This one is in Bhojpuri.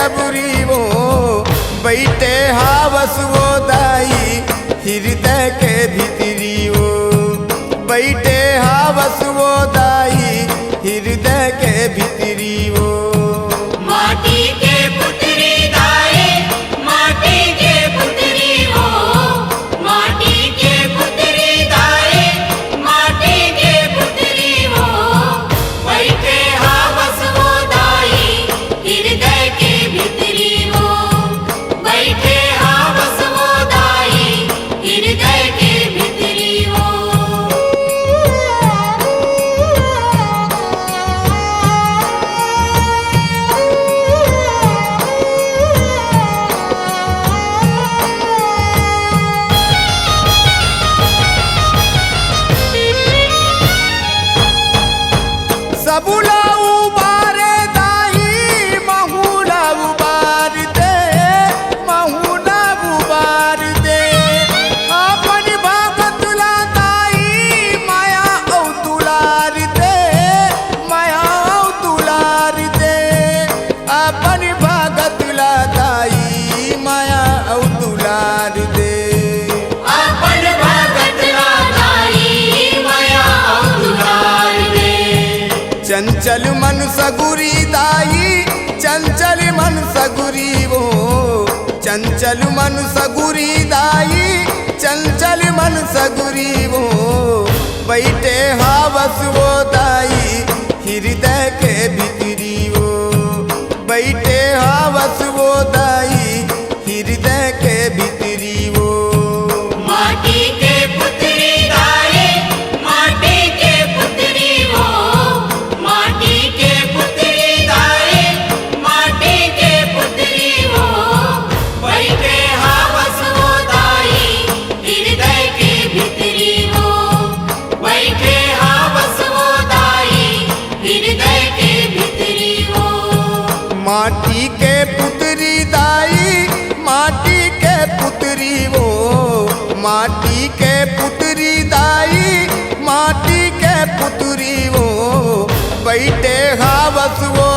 जबरी वो बैठे हावस वो दाई हृदय के भीतरी वो बैठे हावस वो दाई हृदय के भीतरी वो माटी के पुतरी दाई माटी के पुतरी हो माटी के पुतरी दाई माटी के पुतरी हो बैठे हावस वो दाई हृदय के भीतरी हो बैठे हावस वो दाई हृदय के भीतरी हो। सबुला उबारे दाई महुला उबार दे महुला उबार दे अपन भगतुला दाई माया औ दुलार दे माया औ दुलार दे अपन भगतुला दाई माया औ दुलार दे अपन भगत दाई माया दुलार दे चंचल मन सगुरी दाई चंचल मन सगुरी वो चंचल मन सगुरी दाई चंचल मन सगुरी वो बैठे हावस वो दाई हृदय के भीतरी वो बैठे हावस वो दाई हृदय के भीतरी वो माटी के पुतरी दाई माटी के पुतरी हो माटी के पुतरी दाई माटी के पुतरी हो बैठे हावस वो दाई हृदय के भीतरी हो बैठे हावस वो दाई हृदय के भीतरी हो। माटी के पुतरी दाई माटी के पुतरी वो माटी के पुतरी दाई माटी के पुतरी वो बैठे हावस वो